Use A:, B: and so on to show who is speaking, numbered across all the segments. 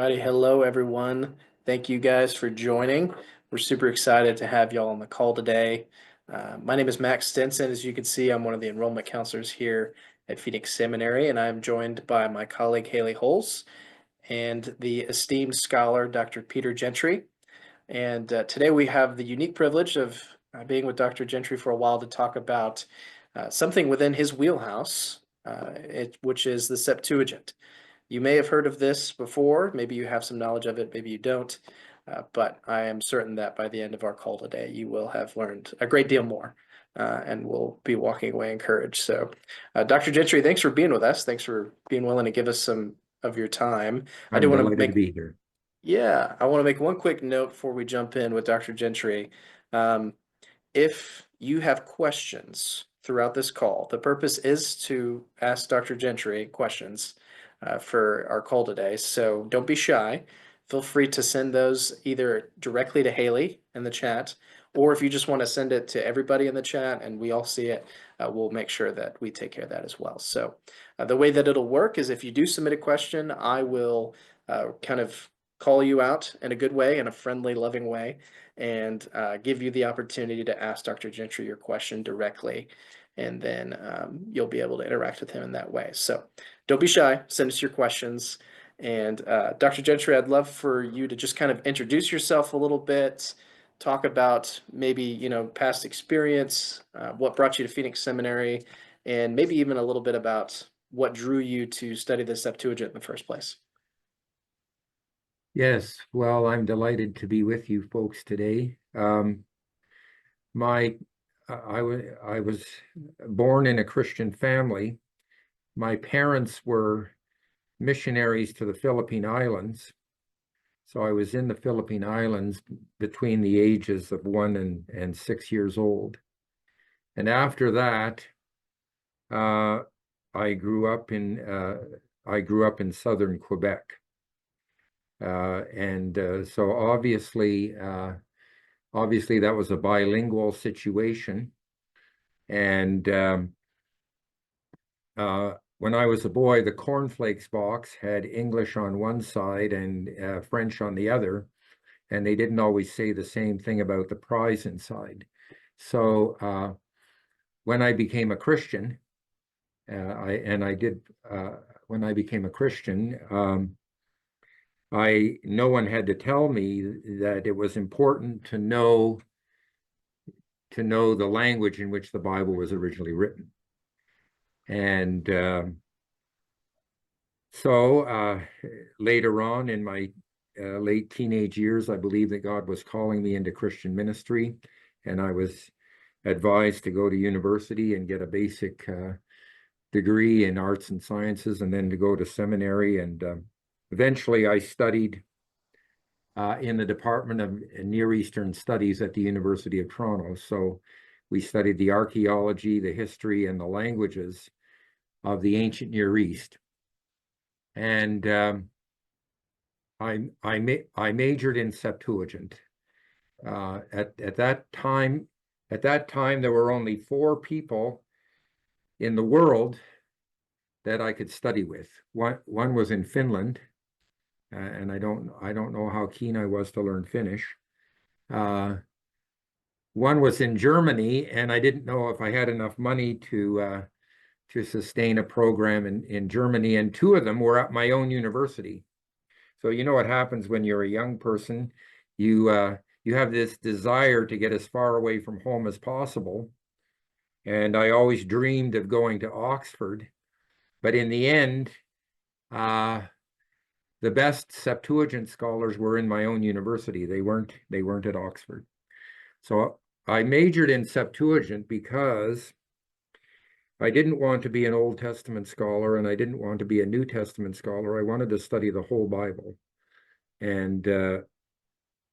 A: Alrighty, hello everyone. Thank you guys for joining. We're super excited to have y'all on the call today. My name is Max Stinson. As you can see, I'm one of the enrollment counselors here at Phoenix Seminary, and I'm joined by my colleague Haley Holes and the esteemed scholar Dr. Peter Gentry. And today we have the unique privilege of being with Dr. Gentry for a while to talk about something within his wheelhouse, which is the Septuagint. You may have heard of this before. Maybe you have some knowledge of it, maybe you don't. But I am certain that by the end of our call today, you will have learned a great deal more and will be walking away encouraged. So, Dr. Gentry, thanks for being with us. Thanks for being willing to give us some of your time. I do
B: I'm
A: want to
B: delighted to
A: make,
B: be here.
A: yeah, I want to make one quick note before we jump in with Dr. Gentry. Um, if you have questions throughout this call, the purpose is to ask Dr. Gentry questions for our call today. So don't be shy. Feel free to send those either directly to Haley in the chat, or if you just want to send it to everybody in the chat and we all see it, we'll make sure that we take care of that as well. So the way that it'll work is if you do submit a question, I will kind of call you out in a good way, in a friendly, loving way, and give you the opportunity to ask Dr. Gentry your question directly. And then you'll be able to interact with him in that way. So don't be shy, send us your questions. And Dr. Gentry, I'd love for you to just kind of introduce yourself a little bit, talk about maybe, past experience, what brought you to Phoenix Seminary, and maybe even a little bit about what drew you to study the Septuagint in the first place.
B: Yes, well, I'm delighted to be with you folks today. My I was born in a Christian family. My parents were missionaries to the Philippine Islands. So I was in the Philippine Islands between the ages of 1 and 6 years old. And after that, I grew up in southern Quebec. So obviously that was a bilingual situation. And when I was a boy, the cornflakes box had English on one side and French on the other, and they didn't always say the same thing about the prize inside. So when I became a Christian, when I became a Christian, no one had to tell me that it was important to know the language in which the Bible was originally written. And so later on in my late teenage years, I believed that God was calling me into Christian ministry, and I was advised to go to university and get a basic degree in arts and sciences, and then to go to seminary. And eventually I studied in the Department of Near Eastern Studies at the University of Toronto. So we studied the archaeology, the history, and the languages of the ancient Near East. And I majored in Septuagint. At that time, there were only 4 people in the world that I could study with. One was in Finland, and I don't know how keen I was to learn Finnish. One was in Germany, and I didn't know if I had enough money to sustain a program in Germany, and 2 of them were at my own university. So you know what happens when you're a young person, you have this desire to get as far away from home as possible. And I always dreamed of going to Oxford, but in the end, the best Septuagint scholars were in my own university. They weren't at Oxford. So I majored in Septuagint because I didn't want to be an Old Testament scholar, and I didn't want to be a New Testament scholar. I wanted to study the whole Bible. And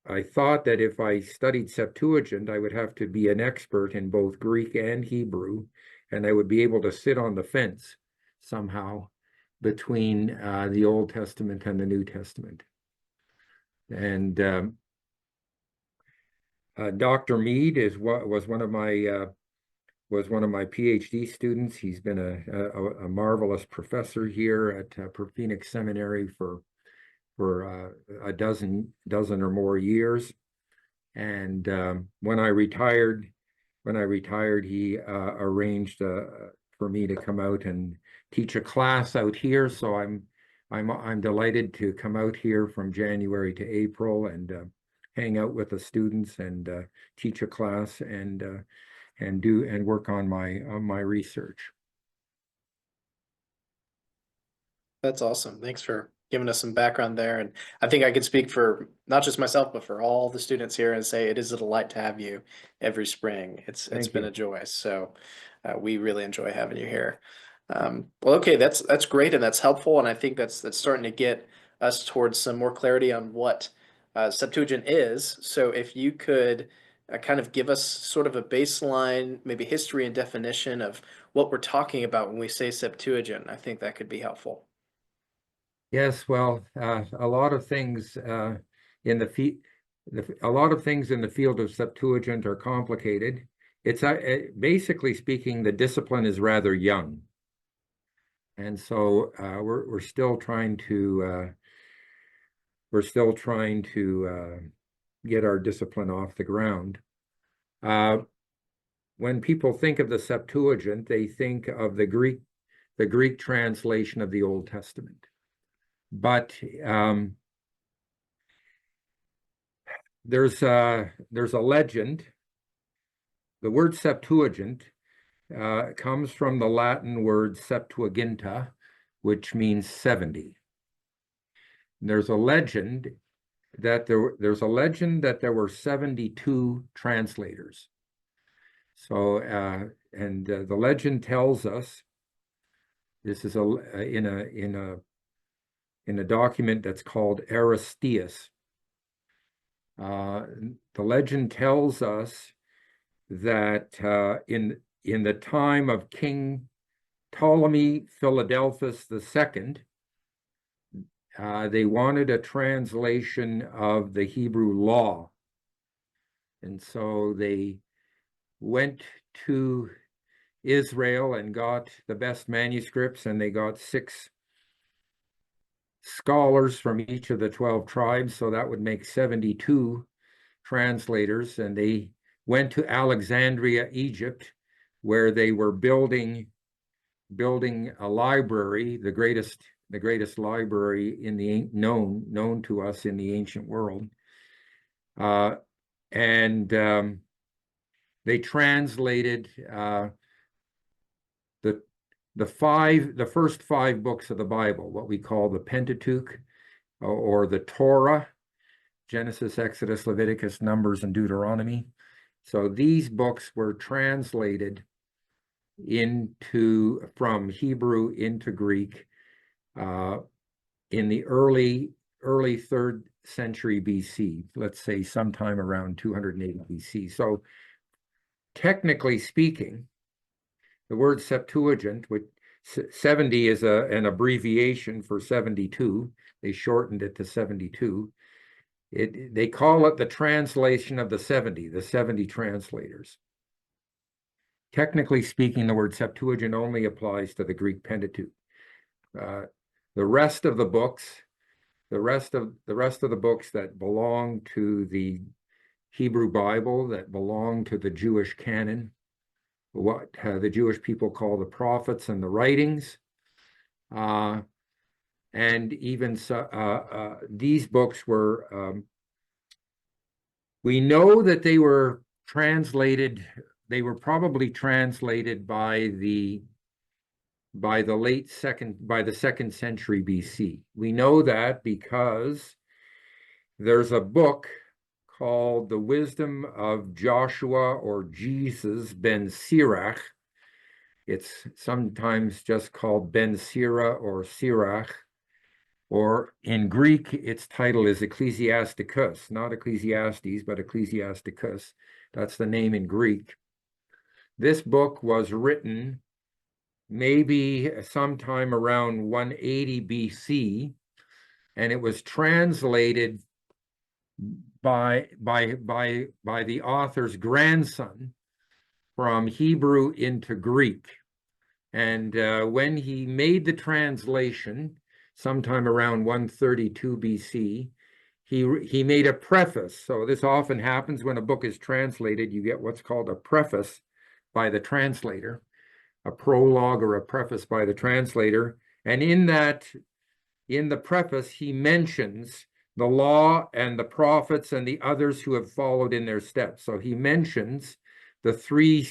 B: I thought that if I studied Septuagint, I would have to be an expert in both Greek and Hebrew, and I would be able to sit on the fence somehow between the Old Testament and the New Testament. And Dr. Mead was one of my PhD students. He's been a marvelous professor here at Phoenix Seminary for for a dozen or more years. And when I retired, he arranged for me to come out and teach a class out here. So I'm delighted to come out here from January to April and hang out with the students and teach a class and work on my research.
A: That's awesome. Thanks for giving us some background there. And I think I could speak for not just myself, but for all the students here and say it is a delight to have you every spring. It's
B: Thank
A: been
B: you.
A: a joy. So we really enjoy having you here. Well, okay, that's great and that's helpful. And I think that's starting to get us towards some more clarity on what Septuagint is. So if you could kind of give us sort of a baseline, maybe history and definition of what we're talking about when we say Septuagint, I think that could be helpful.
B: Yes, well, a lot of things in a lot of things in the field of Septuagint are complicated. It's basically speaking, the discipline is rather young, and so we're still trying to get our discipline off the ground. When people think of the Septuagint, they think of the Greek translation of the Old Testament. But there's a legend. The word Septuagint comes from the Latin word Septuaginta, which means 70. There's a legend that there were 72 translators. So the legend tells us, this is in a document that's called Aristeas. The legend tells us that in the time of King Ptolemy Philadelphus II, they wanted a translation of the Hebrew law. And so they went to Israel and got the best manuscripts, and they got 6 scholars from each of the 12 tribes, so that would make 72 translators, and they went to Alexandria, Egypt, where they were building a library, the greatest library in the known to us in the ancient world, and they translated the first 5 books of the Bible, what we call the Pentateuch or the Torah, Genesis, Exodus, Leviticus, Numbers, and Deuteronomy. So these books were translated from Hebrew into Greek in the early 3rd century BC, let's say sometime around 280 BC. So technically speaking, the word Septuagint, which 70 is an abbreviation for 72. They shortened it to 72. They call it the translation of the 70 translators. Technically speaking, the word Septuagint only applies to the Greek Pentateuch. The rest of the books that belong to the Hebrew Bible, that belong to the Jewish canon, what the Jewish people call the prophets and the writings, and even these books were, we know that they were translated, they were probably translated by the 2nd century BC. We know that because there's a book called The Wisdom of Joshua or Jesus ben Sirach. It's sometimes just called Ben Sira or Sirach, or in Greek, its title is Ecclesiasticus, not Ecclesiastes, but Ecclesiasticus. That's the name in Greek. This book was written maybe sometime around 180 BC, and it was translated by the author's grandson from Hebrew into Greek. And when he made the translation, sometime around 132 BC. He made a preface. So this often happens when a book is translated. You get what's called a preface by the translator, a prologue or a preface by the translator. And in the preface, he mentions the law and the prophets and the others who have followed in their steps. So he mentions the three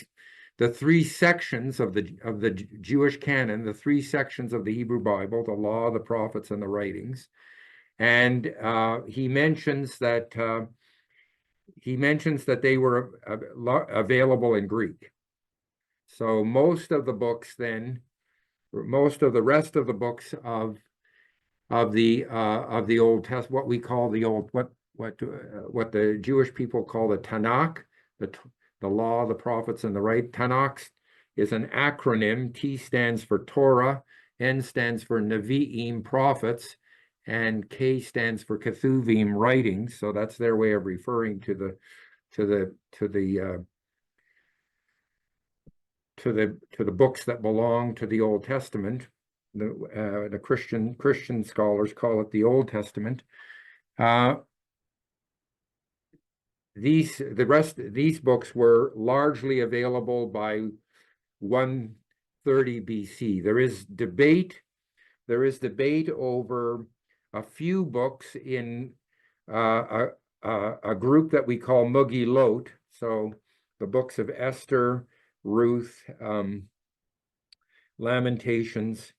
B: sections of the Jewish canon, the three sections of the Hebrew Bible, the law, the prophets, and the writings. And he mentions that they were available in Greek. So most of the books then, most of the rest of the books of the Old Testament, what we call the old, what the Jewish people call the Tanakh, the law, the prophets, and the right. Tanakh is an acronym. T stands for Torah, N stands for Nevi'im, prophets, and K stands for Ketuvim, writings. So that's their way of referring to the books that belong to the Old Testament. The Christian scholars call it the Old Testament. These books were largely available by 130 BC. There is debate over a few books in a group that we call Mugilot. So the books of Esther, Ruth, Lamentations,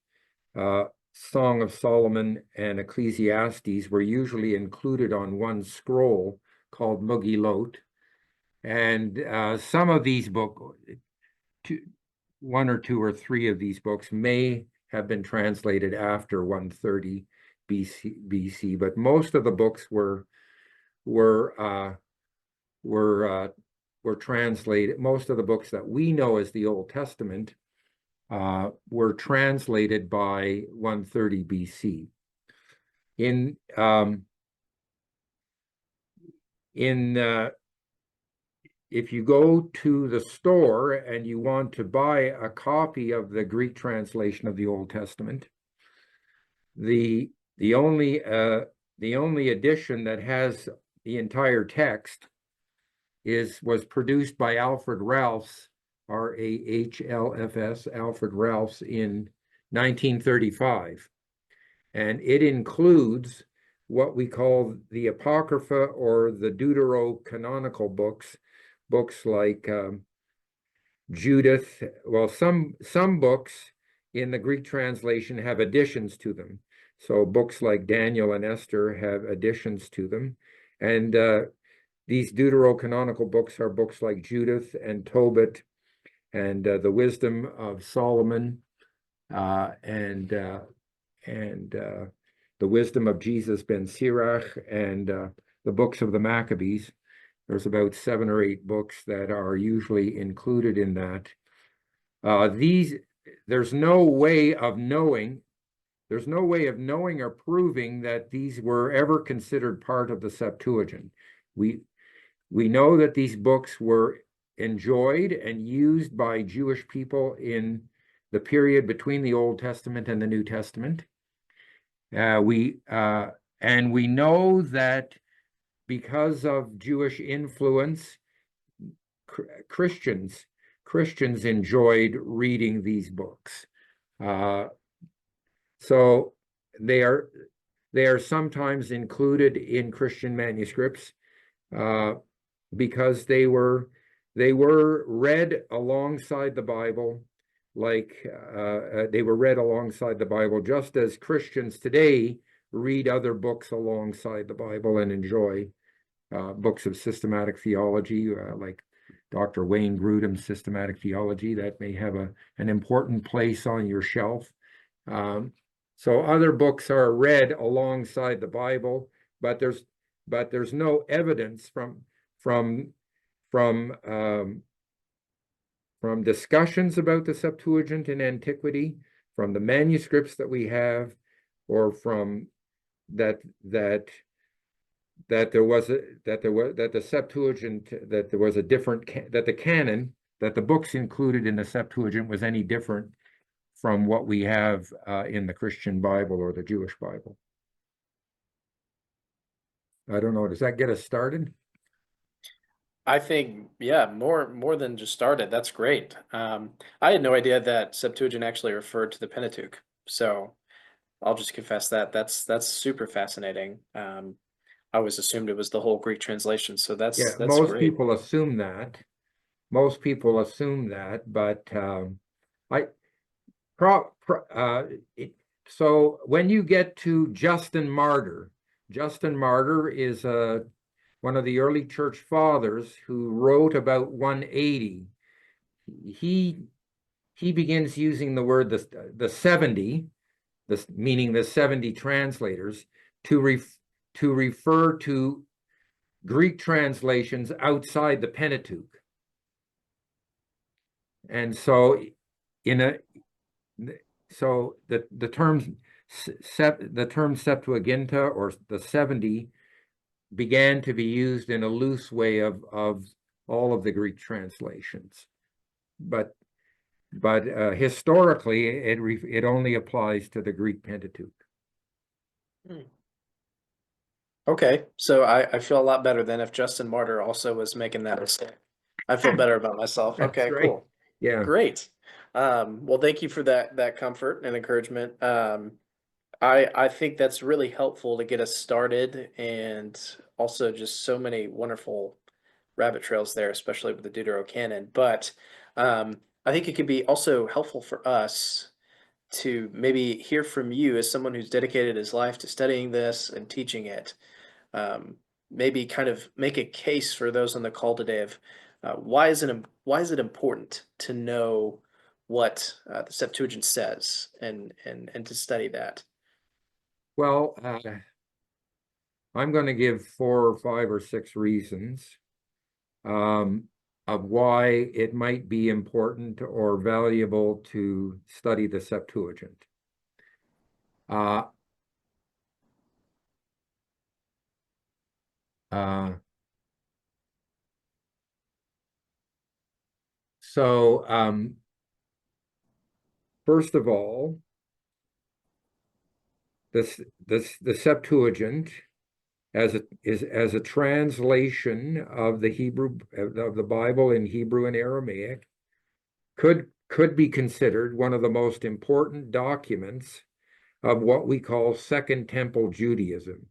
B: Song of Solomon, and Ecclesiastes were usually included on one scroll called Mugilot. And some of these books, one or two or three of these books may have been translated after 130 BC, but most of the books were translated. Most of the books that we know as the Old Testament were translated by 130 BC. If you go to the store and you want to buy a copy of the Greek translation of the Old Testament, the only edition that has the entire text was produced by Alfred Ralphs, R-A-H-L-F-S, Alfred Ralphs, in 1935. And it includes what we call the Apocrypha or the Deuterocanonical books like Judith. Well, some books in the Greek translation have additions to them. So books like Daniel and Esther have additions to them. And these Deuterocanonical books are books like Judith and Tobit and the Wisdom of Solomon and the Wisdom of Jesus ben Sirach and the books of the Maccabees. There's about 7 or 8 books that are usually included in that. There's no way of knowing or proving that these were ever considered part of the Septuagint. We know that these books were enjoyed and used by Jewish people in the period between the Old Testament and the New Testament. And we know that because of Jewish influence, Christians enjoyed reading these books. So they are sometimes included in Christian manuscripts because they were read alongside the Bible, just as Christians today read other books alongside the Bible and enjoy books of systematic theology, like Dr. Wayne Grudem's Systematic Theology, that may have an important place on your shelf. So other books are read alongside the Bible, but there's no evidence from discussions about the Septuagint in antiquity, from the manuscripts that we have, or from that the Septuagint, that there was a different that the canon, that the books included in the Septuagint was any different from what we have in the Christian Bible or the Jewish Bible. I don't know. Does that get us started?
A: I think, yeah, more than just started. That's great. I had no idea that Septuagint actually referred to the Pentateuch. So I'll just confess that that's super fascinating. I always assumed it was the whole Greek translation, so
B: Yeah,
A: that's
B: most
A: great.
B: people assume that. Most people assume that, but I pro, pro it, so when you get to Justin Martyr, Justin Martyr is one of the early church fathers who wrote about 180. He he begins using the word the 70, this meaning the 70 translators, to refer to Greek translations outside the Pentateuch. And so in a so the term Septuaginta, or the 70, began to be used in a loose way of all of the Greek translations. But historically, it only applies to the Greek Pentateuch.
A: Hmm. Okay, so I feel a lot better than if Justin Martyr also was making that mistake. I feel better about myself.
B: That's
A: Okay,
B: right.
A: cool.
B: Yeah.
A: Great. Well, thank you for that comfort and encouragement. I think that's really helpful to get us started, and also just so many wonderful rabbit trails there, especially with the Deuterocanon. But I think it could be also helpful for us to maybe hear from you as someone who's dedicated his life to studying this and teaching it. um, Maybe kind of make a case for those on the call today of why is it important to know what the Septuagint says and to study that.
B: Well, I'm going to give 4 or 5 or 6 reasons um, of why it might be important or valuable to study the Septuagint. Uh, uh, so, first of all, the Septuagint as a translation of the Hebrew of the Bible in Hebrew and Aramaic could be considered one of the most important documents of what we call Second Temple Judaism.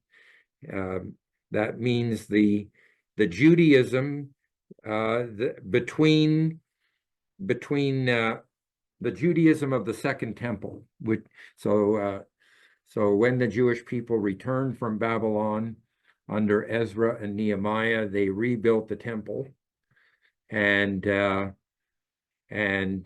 B: Um, that means the Judaism between the Judaism of the Second Temple. So when the Jewish people returned from Babylon under Ezra and Nehemiah, they rebuilt the temple, and and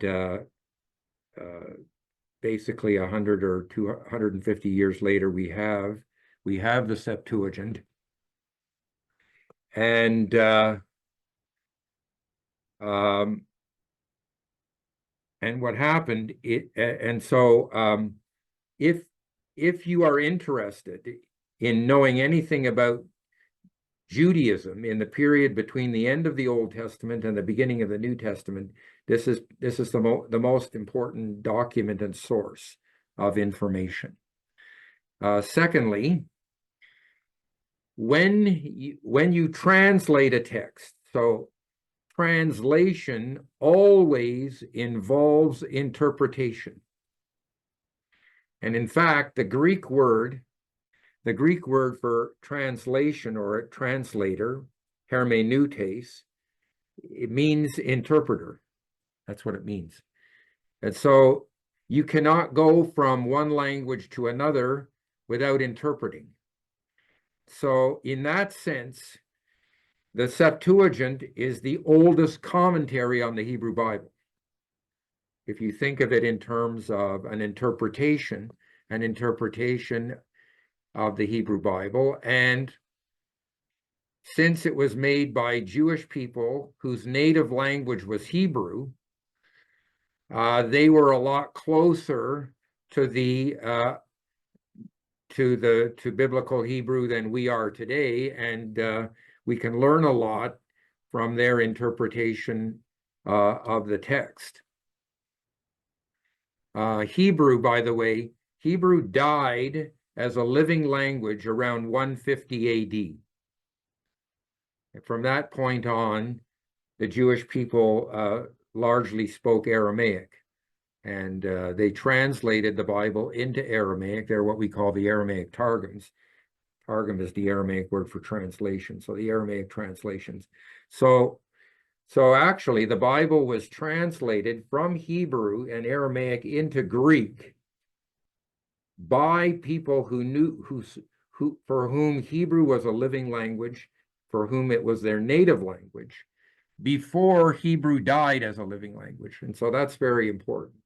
B: basically 100 or 250 years later, we have the Septuagint, and um, what happened if you are interested in knowing anything about Judaism in the period between the end of the Old Testament and the beginning of the New Testament, this is the most important document and source of information. Secondly, when you translate a text, so translation always involves interpretation. And in fact, the Greek word for translation or translator, hermeneutes, it means interpreter. That's what it means. And so you cannot go from one language to another without interpreting. So in that sense, the Septuagint is the oldest commentary on the Hebrew Bible. If you think of it in terms of an interpretation of the Hebrew Bible, and since it was made by Jewish people whose native language was Hebrew, they were a lot closer to biblical Hebrew than we are today, and we can learn a lot from their interpretation of the text. Hebrew, by the way, Hebrew died as a living language around 150 AD. From that point on, the Jewish people largely spoke Aramaic, and they translated the Bible into Aramaic. They're what we call the Aramaic Targums. Targum is the Aramaic word for translation, so the Aramaic translations. So actually, the Bible was translated from Hebrew and Aramaic into Greek by people who knew for whom Hebrew was a living language, for whom it was their native language, before Hebrew died as a living language. And so that's very important.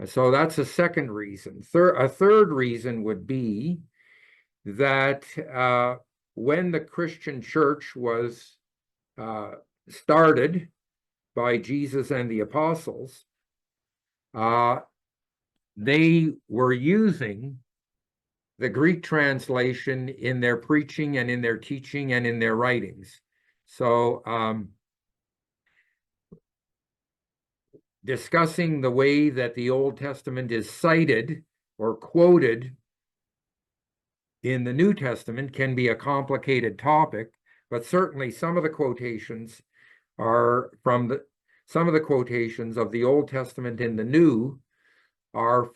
B: So that's a second reason. A third reason would be that when the Christian church was started by Jesus and the apostles, they were using the Greek translation in their preaching and in their teaching and in their writings. So discussing the way that the Old Testament is cited or quoted in the New Testament can be a complicated topic, but certainly some of the quotations are from some of the quotations of the Old Testament in the New are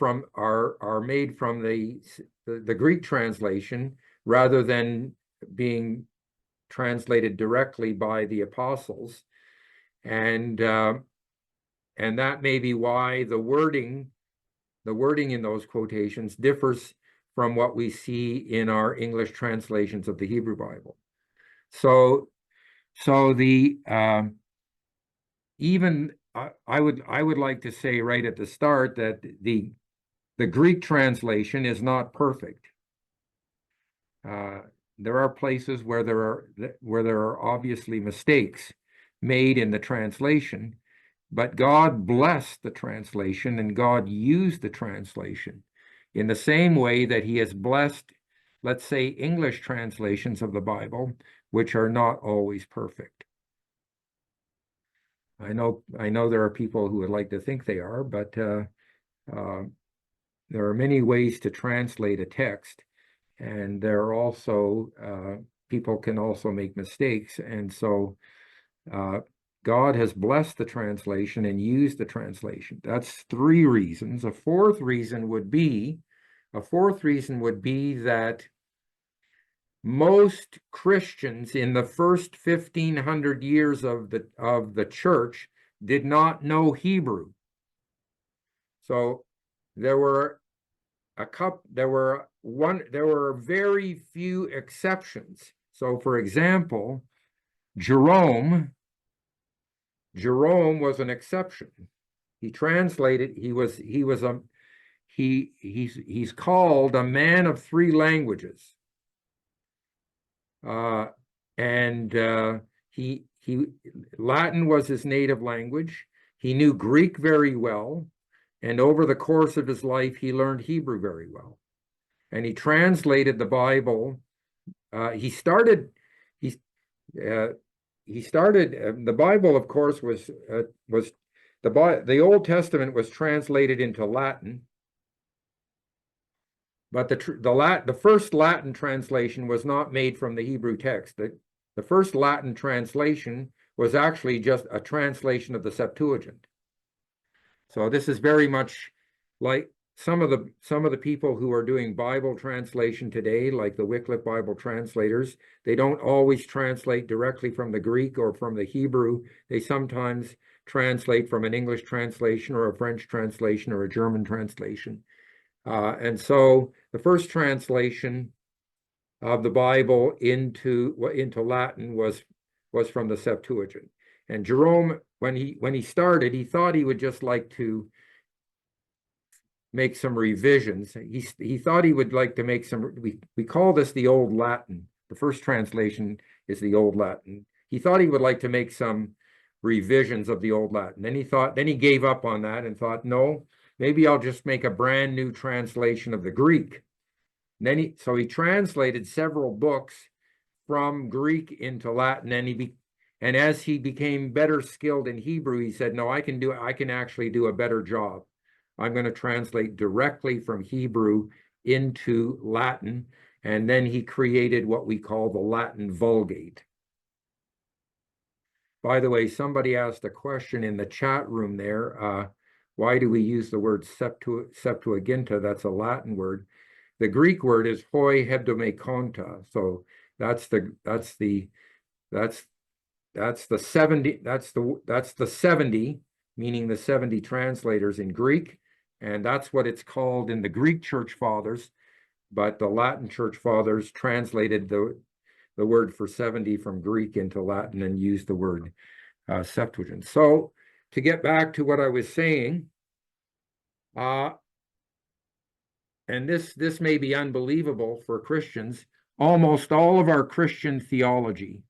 B: made from the Greek translation rather than being translated directly by the apostles, and that may be why the wording in those quotations differs from what we see in our English translations of the Hebrew Bible. So the even I would like to say right at the start that the Greek translation is not perfect. There are places where there are obviously mistakes made in the translation, but God blessed the translation and God used the translation in the same way that he has blessed, let's say, English translations of the Bible, which are not always perfect. I know there are people who would like to think they are, but there are many ways to translate a text, and there are also people can also make mistakes, and so God has blessed the translation and used the translation. That's three reasons. A fourth reason would be that most Christians in the first 1,500 years of the church did not know Hebrew. So there were very few exceptions. So for example, Jerome was an exception. He translated, he's called a man of three languages. Latin was his native language. He knew Greek very well, and over the course of his life, he learned Hebrew very well. And he translated the Bible. The Bible, of course, the Old Testament was translated into Latin. But the first Latin translation was not made from the Hebrew text. The first Latin translation was actually just a translation of the Septuagint. So this is very much like some of the people who are doing Bible translation today, like the Wycliffe Bible translators. They don't always translate directly from the Greek or from the Hebrew. They sometimes translate from an English translation or a French translation or a German translation. And so the first translation of the Bible into Latin was from the Septuagint. And Jerome, when he started, he thought he would just like to make some revisions. He thought he would like to make some. We call this the Old Latin. The first translation is the Old Latin. He thought he would like to make some revisions of the Old Latin. Then he gave up on that and thought, no. Maybe I'll just make a brand new translation of the Greek. So he translated several books from Greek into Latin, and as he became better skilled in Hebrew, he said, "No, I can actually do a better job." I'm going to translate directly from Hebrew into Latin. And then he created what we call the Latin Vulgate. By the way, somebody asked a question in the chat room there. Why do we use the word Septuaginta? That's a Latin word. The Greek word is hoi hebdomekonta. So that's the 70, meaning the 70 translators in Greek. And that's what it's called in the Greek church fathers. But the Latin church fathers translated the word for 70 from Greek into Latin and used the word Septuagint. So to get back to what I was saying, and this may be unbelievable for Christians, almost all of our Christian theology,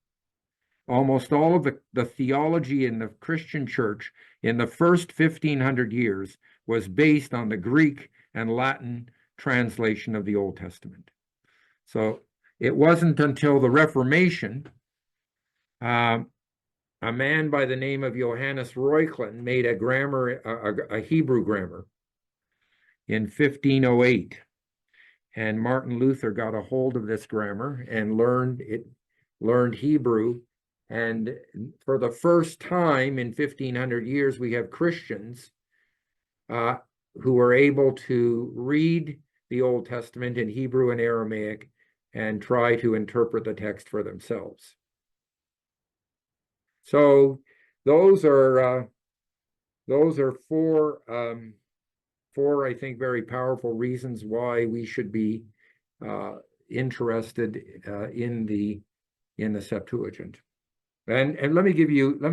B: almost all of the theology in the Christian church in the first 1500 years was based on the Greek and Latin translation of the Old Testament. So it wasn't until the Reformation, a man by the name of Johannes Reuchlin made a grammar, a Hebrew grammar in 1508. And Martin Luther got a hold of this grammar and learned Hebrew. And for the first time in 1500 years, we have Christians who are able to read the Old Testament in Hebrew and Aramaic and try to interpret the text for themselves. So those are four, I think, very powerful reasons why we should be interested in the Septuagint. And let me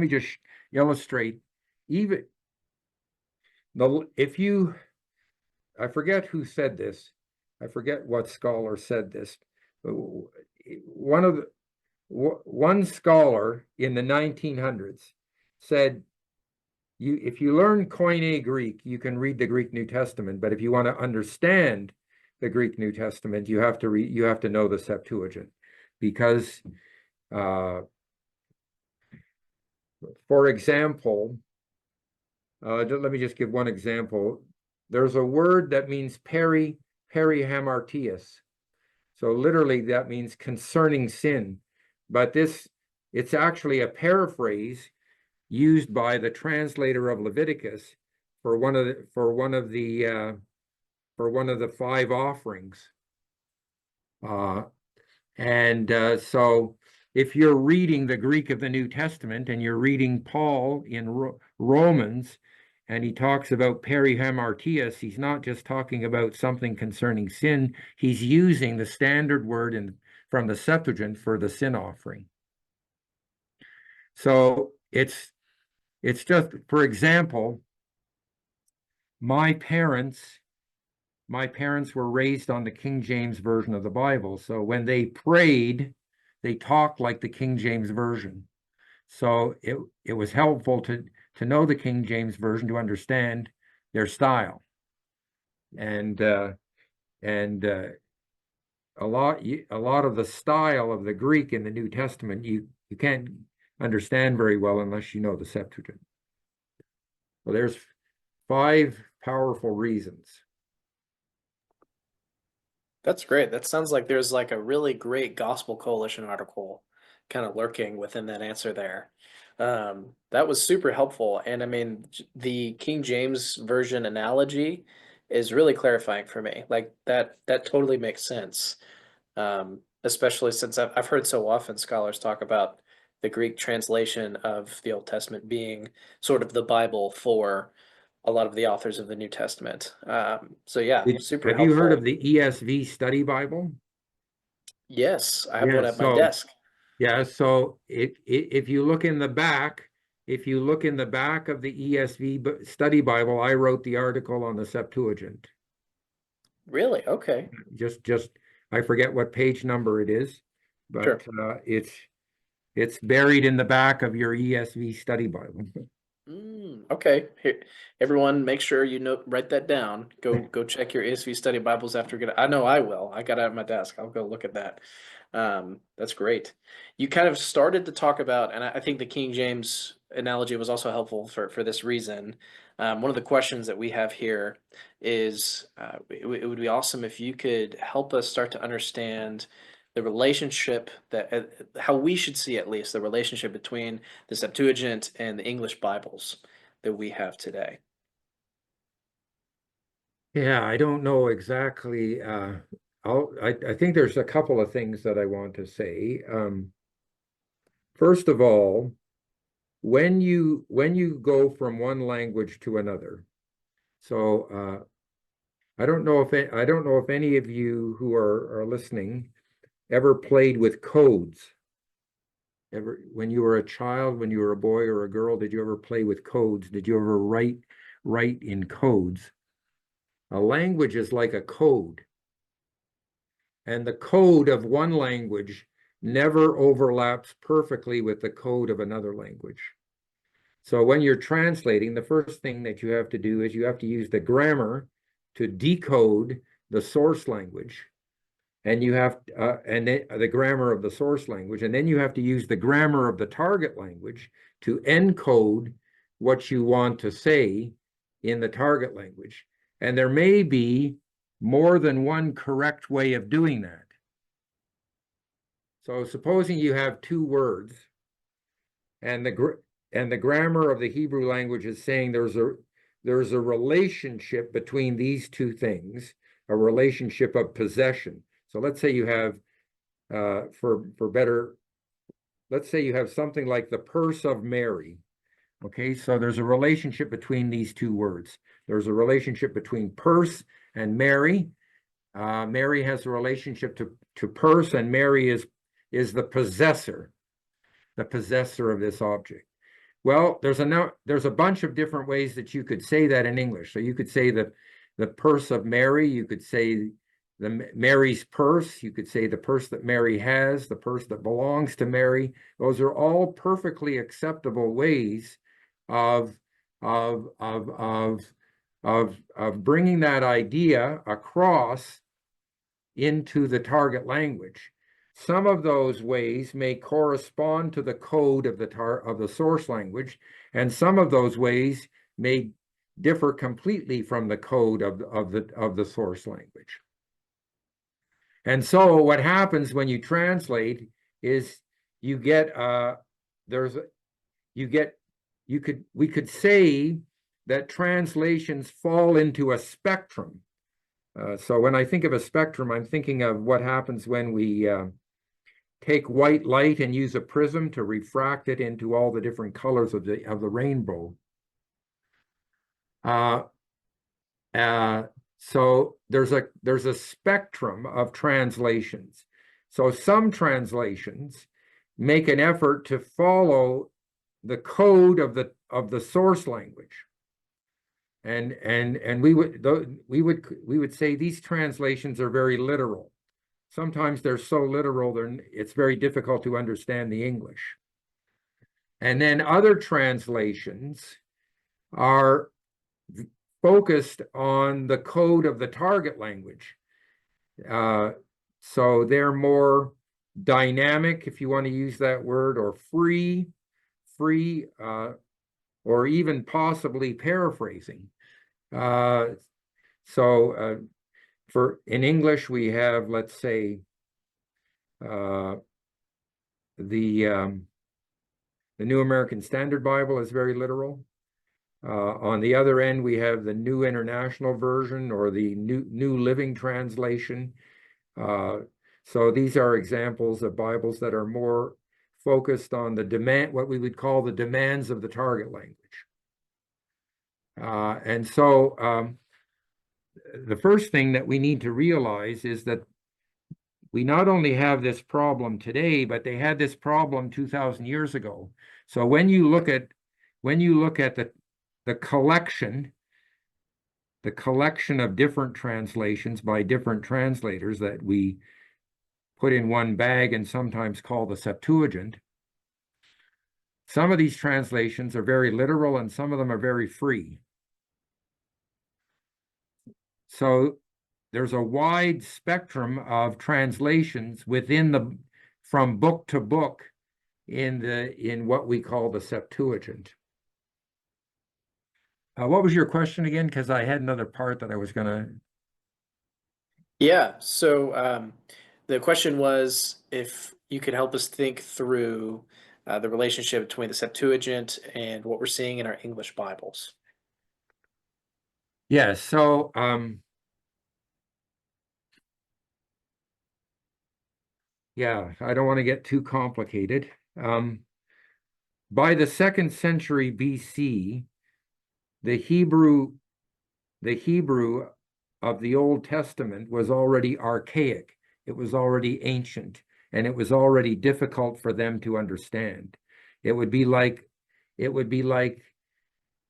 B: just illustrate, even I forget who said this, I forget what scholar said this, but one scholar in the 1900s said, if you learn Koine Greek, you can read the Greek New Testament, but if you want to understand the Greek New Testament, you have to know the Septuagint, because for example, let me just give one example. There's a word that means perihamartias. So literally that means concerning sin. But it's actually a paraphrase used by the translator of Leviticus for one of the 5 offerings. So if you're reading the Greek of the New Testament and you're reading Paul in Romans, and he talks about perihamartias, he's not just talking about something concerning sin, he's using the standard word from the Septuagint for the sin offering. So it's just, for example, my parents were raised on the King James Version of the Bible. So when they prayed, they talked like the King James Version. So it was helpful to know the King James Version to understand their style. And a lot of the style of the Greek in the New Testament you can't understand very well unless you know the Septuagint. Well, there's 5 powerful reasons.
A: That's great. That sounds like there's like a really great Gospel Coalition article kind of lurking within that answer there. That was super helpful. And I mean, the King James Version analogy is really clarifying for me. Like that totally makes sense. Especially since I've heard so often scholars talk about the Greek translation of the Old Testament being sort of the Bible for a lot of the authors of the New Testament. So yeah, super
B: Have you heard
A: helpful.
B: of the ESV Study Bible?
A: Yes, I have one
B: Yeah,
A: at my
B: so
A: desk.
B: so if you look in the back, of the ESV Study Bible, I wrote the article on the Septuagint.
A: Really? Okay.
B: Just I forget what page number it is,
A: Sure.
B: but it's buried in the back of your ESV Study Bible.
A: Okay. Here, everyone, make sure you write that down. Go check your ESV study Bibles after I know I will. I got it at my desk. I'll go look at that. That's great. You kind of started to talk about, and I think the King James analogy was also helpful for this reason. One of the questions that we have here is it would be awesome if you could help us start to understand the relationship that, how we should see at least the relationship between the Septuagint and the English Bibles that we have today.
B: Yeah, I don't know exactly. I think there's a couple of things that I want to say. First of all, when you go from one language to another, so I don't know if any of you who are listening ever played with codes. Ever, when you were a child, when you were a boy or a girl, did you ever play with codes? Did you ever write in codes? A language is like a code, and the code of one language never overlaps perfectly with the code of another language. So when you're translating, the first thing that you have to do is you have to use the grammar to decode the source language, and you have and then the grammar of the source language, and then you have to use the grammar of the target language to encode what you want to say in the target language. And there may be more than one correct way of doing that. So supposing you have two words, and the grammar of the Hebrew language is saying there's a relationship between these two things, a relationship of possession. So let's say you have, let's say you have something like the purse of Mary. Okay, so there's a relationship between these two words. There's a relationship between purse and Mary. Mary has a relationship to purse, and Mary is the possessor of this object. Well, there's a bunch of different ways that you could say that in English. So you could say the purse of Mary, you could say the Mary's purse, you could say the purse that Mary has, the purse that belongs to Mary. Those are all perfectly acceptable ways of bringing that idea across into the target language. Some of those ways may correspond to the code of the source language, and some of those ways may differ completely from the code of the source language. And so what happens when you translate is you get we could say that translations fall into a spectrum. So when I think of a spectrum, I'm thinking of what happens when we take white light and use a prism to refract it into all the different colors of the rainbow. So there's a spectrum of translations. So some translations make an effort to follow the code of the source language. And we would say these translations are very literal. Sometimes they're so literal, it's very difficult to understand the English. And then other translations are focused on the code of the target language. So they're more dynamic, if you want to use that word, or free, or even possibly paraphrasing. In English, we have, let's say, the New American Standard Bible is very literal. On the other end, we have the New International Version or the New Living Translation. So these are examples of Bibles that are more focused on what we would call the demands of the target language. And so the first thing that we need to realize is that we not only have this problem today, but they had this problem 2,000 years ago. So when you look at the collection of different translations by different translators that we put in one bag and sometimes call the Septuagint, some of these translations are very literal and some of them are very free. So there's a wide spectrum of translations from book to book in what we call the Septuagint. What was your question again? Because I had another part that I was gonna.
A: Yeah. So the question was if you could help us think through the relationship between the Septuagint and what we're seeing in our English Bibles.
B: Yeah. So yeah, I don't want to get too complicated. By the second century BC, the Hebrew the Hebrew of the Old Testament was already archaic. It was already ancient, and it was already difficult for them to understand. It would be like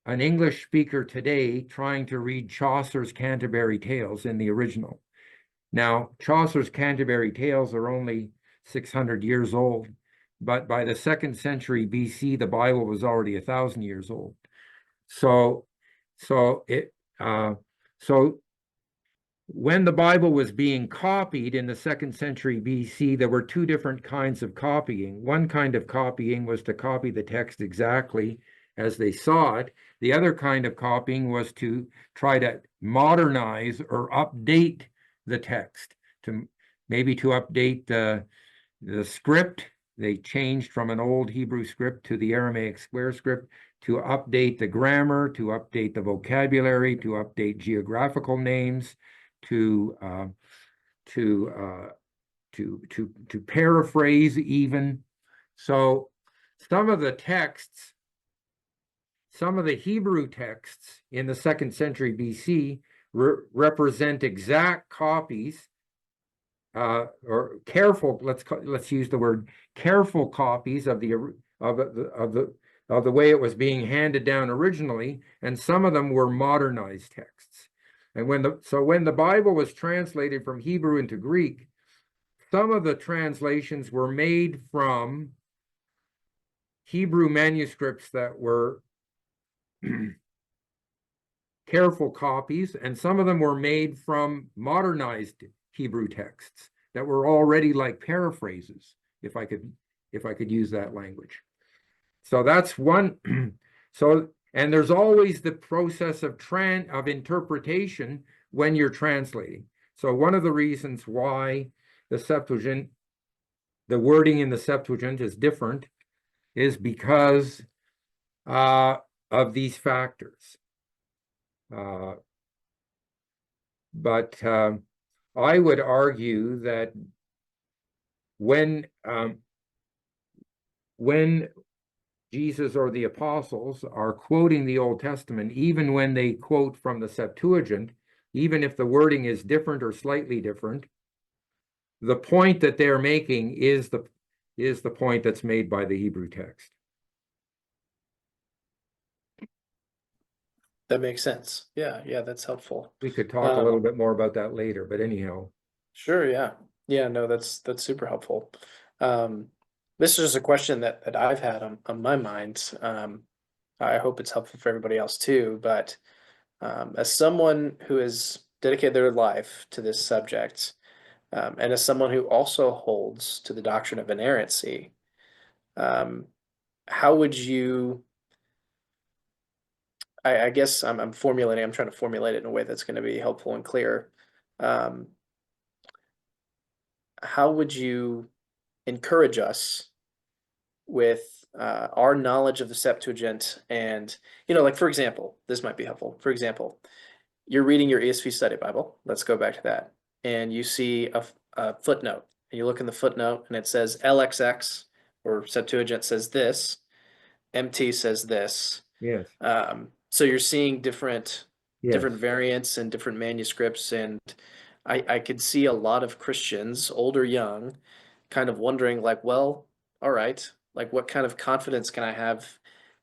B: an English speaker today trying to read Chaucer's Canterbury Tales in the original. Now, Chaucer's Canterbury Tales are only 600 years old, but by the second century BC, the Bible was already 1,000 years old. So, so it uh, so when the Bible was being copied in the second century BC, there were two different kinds of copying. One kind of copying was to copy the text exactly as they saw it. The other kind of copying was to try to modernize or update the text, to maybe to update the script. They changed from an old Hebrew script to the Aramaic square script to update the grammar, to update the vocabulary, to update geographical names, to uh, to uh, to paraphrase even. So some of the texts, some of the Hebrew texts in the second century BC represent exact copies or careful. Let's use the word careful copies of the way it was being handed down originally, and some of them were modernized texts. And when the Bible was translated from Hebrew into Greek, some of the translations were made from Hebrew manuscripts that were careful copies, and some of them were made from modernized Hebrew texts that were already like paraphrases, if I could use that language. So that's one. So, and there's always the process of interpretation when you're translating. So one of the reasons why the Septuagint, the wording in the Septuagint is different is because of these factors. But I would argue that when Jesus or the apostles are quoting the Old Testament, even when they quote from the Septuagint, even if the wording is different or slightly different, the point that they're making is the point that's made by the Hebrew text.
A: That makes sense. Yeah, yeah, that's helpful.
B: We could talk a little bit more about that later, but anyhow.
A: Sure, yeah. Yeah, no, that's super helpful. This is just a question that I've had on my mind. I hope it's helpful for everybody else too, but as someone who has dedicated their life to this subject, and as someone who also holds to the doctrine of inerrancy, um, how would you, I guess I'm formulating, I'm trying to formulate it in a way that's going to be helpful and clear. Um, how would you encourage us with our knowledge of the Septuagint and, like for example, this might be helpful. For example, you're reading your ESV study Bible. Let's go back to that. And you see a footnote, and you look in the footnote and it says LXX, or Septuagint says this, MT says this.
B: Yes.
A: So you're seeing different
B: Yes.
A: variants and different manuscripts, and I could see a lot of Christians, old or young, kind of wondering like, well, all right, like what kind of confidence can I have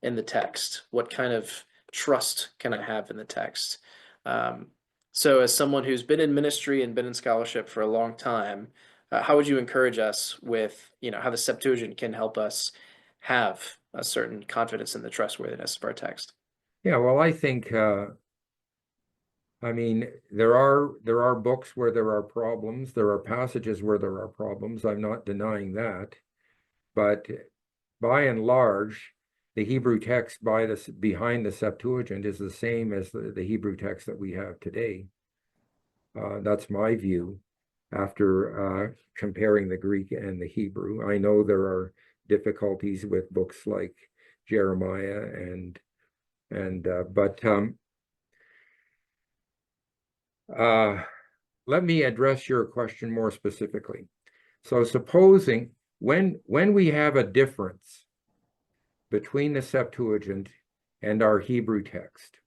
A: in the text? What kind of trust can I have in the text? Um, so as someone who's been in ministry and been in scholarship for a long time, how would you encourage us with, how the Septuagint can help us have a certain confidence in the trustworthiness of our text?
B: Yeah, well, I think I mean, there are books where there are problems. There are passages where there are problems. I'm not denying that. But by and large, the Hebrew text behind the Septuagint is the same as the Hebrew text that we have today. That's my view after comparing the Greek and the Hebrew. I know there are difficulties with books like Jeremiah but let me address your question more specifically. So supposing when we have a difference between the Septuagint and our Hebrew text,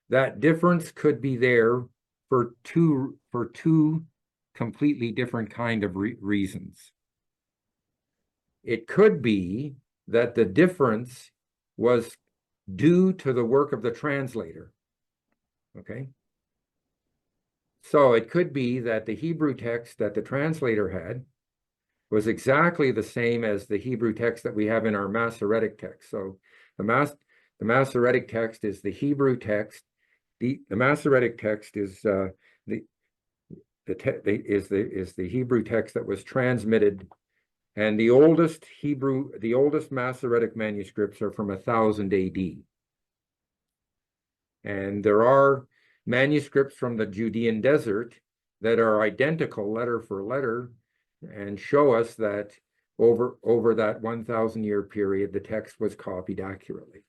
B: that difference could be there for two completely different kind of reasons. It could be that the difference was due to the work of the translator. Okay. So it could be that the Hebrew text that the translator had was exactly the same as the Hebrew text that we have in our Masoretic text. So the Masoretic text is the Hebrew text. The Masoretic text is the Hebrew text that was transmitted, and the oldest Masoretic manuscripts are from 1000 AD. And there are manuscripts from the Judean desert that are identical letter for letter and show us that over that 1,000-year period, the text was copied accurately.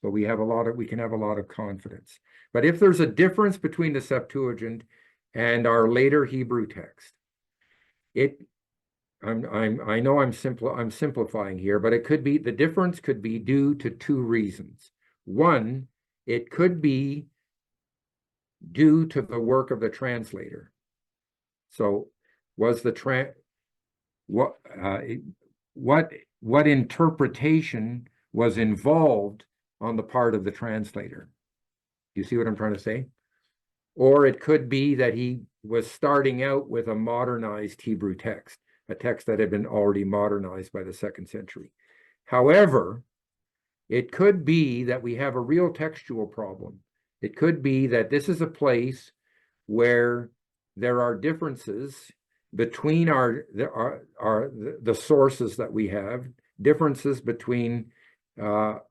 B: But we can have a lot of confidence. But if there's a difference between the Septuagint and our later Hebrew text, I know I'm simplifying here, but the difference could be due to two reasons. One, it could be due to the work of the translator. So was what interpretation was involved on the part of the translator? Do you see what I'm trying to say? Or it could be that he was starting out with a modernized Hebrew text, a text that had been already modernized by the 2nd century. However, it could be that we have a real textual problem. It could be that this is a place where there are differences between the sources that we have, differences between our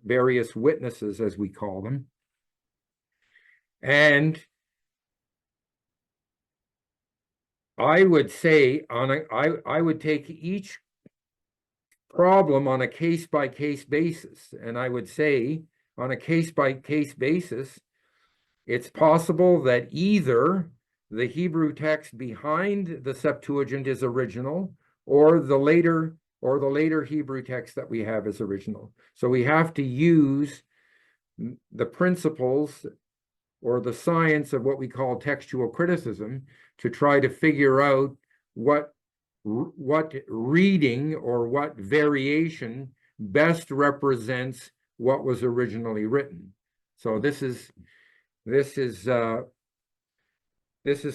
B: various witnesses, as we call them. And I would say I would take each problem on a case-by-case basis, and I would say on a case-by-case basis, it's possible that either the Hebrew text behind the Septuagint is original, or the later Hebrew text that we have is original. So we have to use the principles or the science of what we call textual criticism to try to figure out what reading or what variation best represents what was originally written. So this is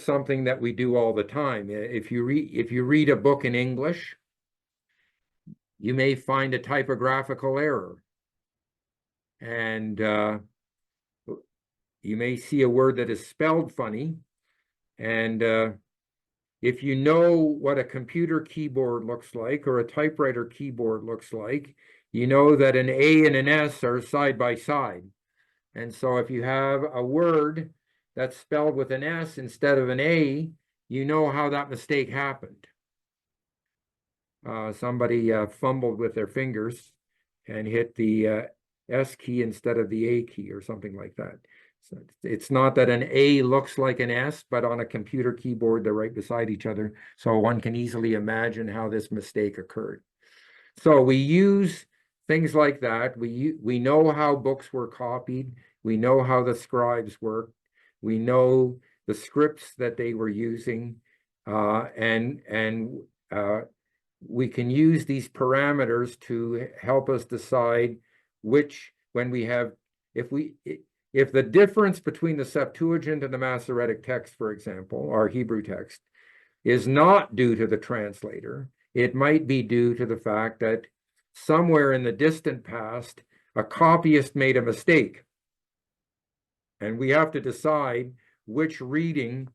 B: something that we do all the time. If you read a book in English, you may find a typographical error, and you may see a word that is spelled funny, and if you know what a computer keyboard looks like or a typewriter keyboard looks like, you know that an A and an S are side by side. And so if you have a word that's spelled with an S instead of an A, you know how that mistake happened. Somebody fumbled with their fingers and hit the S key instead of the A key or something like that. So it's not that an A looks like an S, but on a computer keyboard, they're right beside each other. So one can easily imagine how this mistake occurred. So we use things like that. We know how books were copied. We know how the scribes worked. We know the scripts that they were using, and we can use these parameters to help us decide if the difference between the Septuagint and the Masoretic text, for example, our Hebrew text, is not due to the translator, it might be due to the fact that somewhere in the distant past, a copyist made a mistake. And we have to decide which reading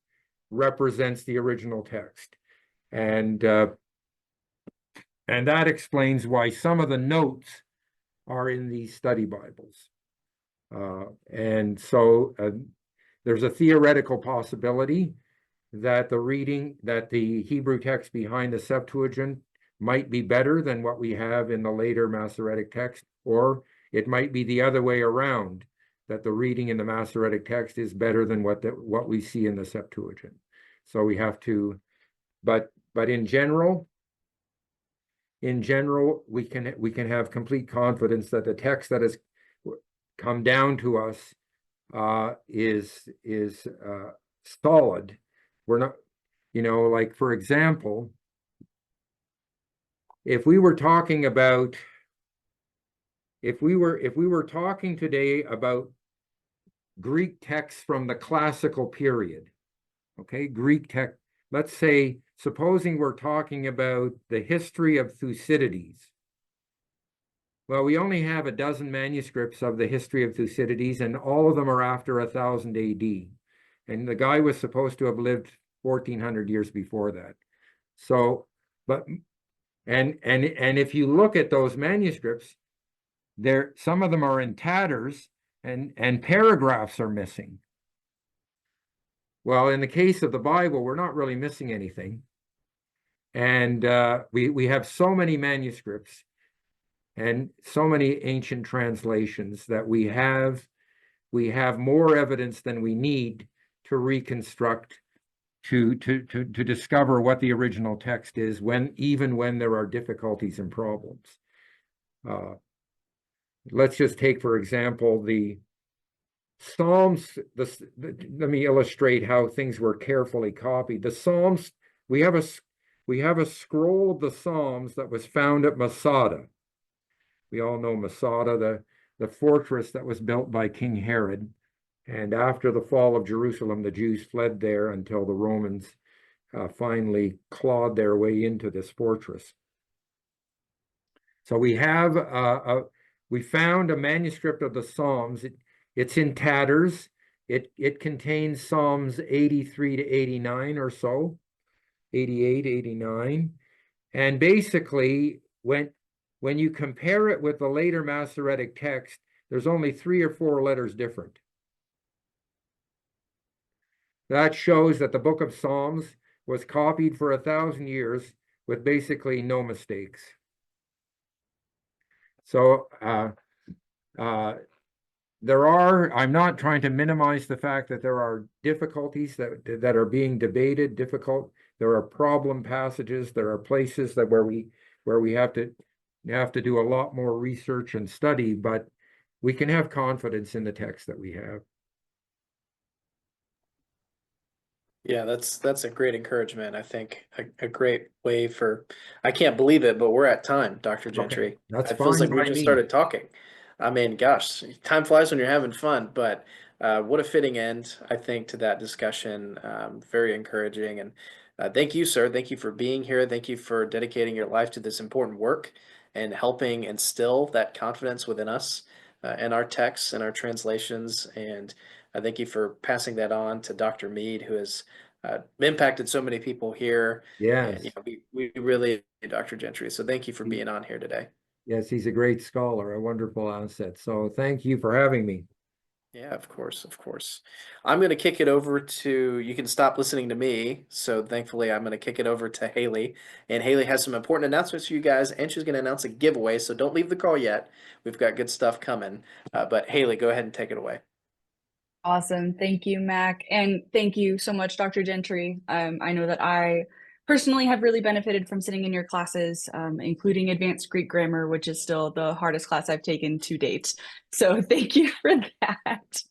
B: represents the original text. And And that explains why some of the notes are in these study Bibles. And so there's a theoretical possibility that the Hebrew text behind the Septuagint might be better than what we have in the later Masoretic text, or it might be the other way around, that the reading in the Masoretic text is better than what we see in the Septuagint. So we have to, but in general, we can have complete confidence that the text that has come down to us is solid. We're not, like, for example, if we were talking today about Greek texts from the classical period, okay, Greek text, let's say, supposing we're talking about the history of Thucydides. Well, we only have a dozen manuscripts of the history of Thucydides, and all of them are after 1000 AD. And the guy was supposed to have lived 1400 years before that. So, and if you look at those manuscripts, some of them are in tatters, and paragraphs are missing. Well, in the case of the Bible, we're not really missing anything. And we have so many manuscripts and so many ancient translations that we have more evidence than we need to reconstruct, to discover what the original text is, even when there are difficulties and problems. Let's just take, for example, the Psalms. Let me illustrate how things were carefully copied. The Psalms, we have a scroll of the Psalms that was found at Masada. We all know Masada, the fortress that was built by King Herod. And after the fall of Jerusalem, the Jews fled there until the Romans finally clawed their way into this fortress. So we found a manuscript of the Psalms. It's in tatters. It contains Psalms 83 to 89 or so, 88, 89. And basically, when you compare it with the later Masoretic text, there's only 3 or 4 letters different. That shows that the book of Psalms was copied for 1000 years with basically no mistakes. So I'm not trying to minimize the fact that there are difficulties that are being debated, there are problem passages, there are places where we have to do a lot more research and study, but we can have confidence in the text that we have.
A: Yeah, that's a great encouragement. I think a great way for, I can't believe it, but we're at time, Dr. Gentry.
B: Okay, that's
A: It feels
B: fine
A: like we
B: by
A: just
B: me.
A: started talking. I mean, gosh, time flies when you're having fun, but what a fitting end, I think, to that discussion. Very encouraging. And thank you, sir. Thank you for being here. Thank you for dedicating your life to this important work and helping instill that confidence within us in our texts and our translations. And I thank you for passing that on to Dr. Mead, who has impacted so many people here. And
B: Yes.
A: we really, Dr. Gentry. So thank you for being on here today.
B: Yes, he's a great scholar, a wonderful asset. So thank you for having me.
A: Yeah, of course, of course. I'm going to kick it over to, you can stop listening to me. So thankfully, I'm going to kick it over to Haley. And Haley has some important announcements for you guys, and she's going to announce a giveaway. So don't leave the call yet. We've got good stuff coming. But Haley, go ahead and take it away.
C: Awesome. Thank you, Mac. And thank you so much, Dr. Gentry. I know that I personally have really benefited from sitting in your classes, including advanced Greek grammar, which is still the hardest class I've taken to date. So thank you for that.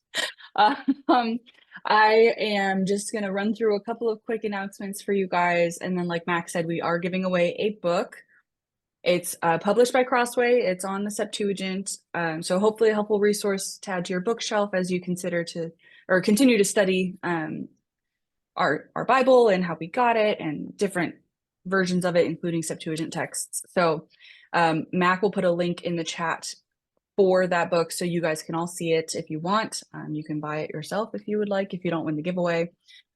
C: I am just going to run through a couple of quick announcements for you guys. And then, like Mac said, we are giving away a book. It's published by Crossway. It's on the Septuagint. So hopefully a helpful resource to add to your bookshelf as you consider to, or continue to study our Bible and how we got it and different versions of it, including Septuagint texts. So Mac will put a link in the chat for that book so you guys can all see it if you want. You can buy it yourself if you would like, if you don't win the giveaway.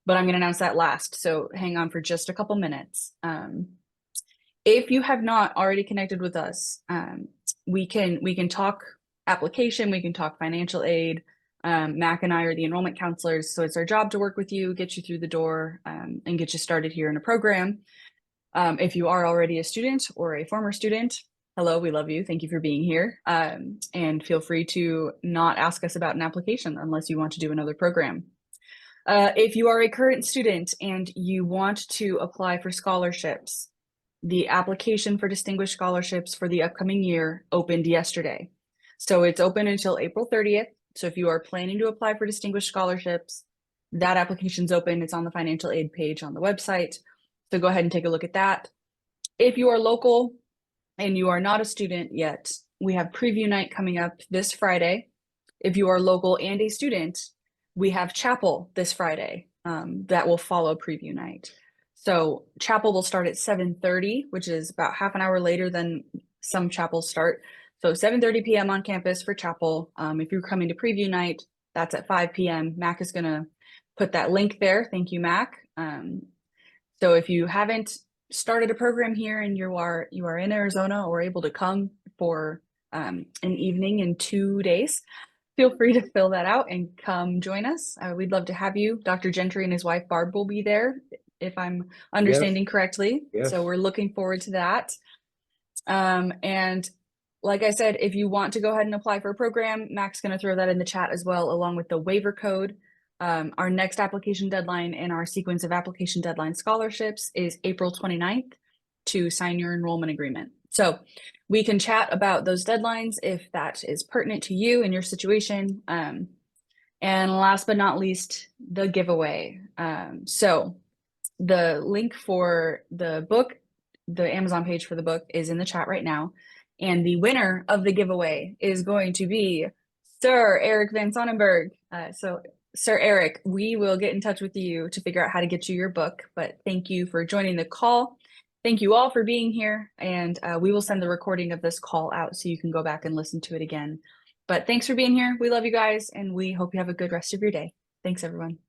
C: But I'm going to announce that last. So hang on for just a couple minutes. If you have not already connected with us, we can talk application, we can talk financial aid. Mac and I are the enrollment counselors, so it's our job to work with you, get you through the door, and get you started here in a program. If you are already a student or a former student, hello, we love you. Thank you for being here. And feel free to not ask us about an application unless you want to do another program. If you are a current student and you want to apply for scholarships, the application for distinguished scholarships for the upcoming year opened yesterday. So it's open until April 30th. So if you are planning to apply for distinguished scholarships, that application's open. It's on the financial aid page on the website. So go ahead and take a look at that. If you are local and you are not a student yet, we have preview night coming up this Friday. If you are local and a student, we have chapel this Friday that will follow preview night. So chapel will start at 7:30, which is about half an hour later than some chapels start. So 7:30 p.m. on campus for chapel. If you're coming to preview night, that's at 5 p.m. Mac is going to put that link there. Thank you, Mac. So if you haven't started a program here and you are in Arizona or able to come for an evening in 2 days, feel free to fill that out and come join us. We'd love to have you. Dr. Gentry and his wife Barb will be there, if I'm understanding correctly.
B: Yes.
C: So we're looking forward to that. And like I said, if you want to go ahead and apply for a program, Mac's going to throw that in the chat as well, along with the waiver code. Our next application deadline in our sequence of application deadline scholarships is April 29th to sign your enrollment agreement. So we can chat about those deadlines if that is pertinent to you and your situation. And last but not least, the giveaway. So the link for the book, the Amazon page for the book is in the chat right now. And the winner of the giveaway is going to be Sir Eric Van Sonnenberg. So Sir Eric, we will get in touch with you to figure out how to get you your book, but thank you for joining the call. Thank you all for being here, and we will send the recording of this call out so you can go back and listen to it again. But thanks for being here. We love you guys, and we hope you have a good rest of your day. Thanks, everyone.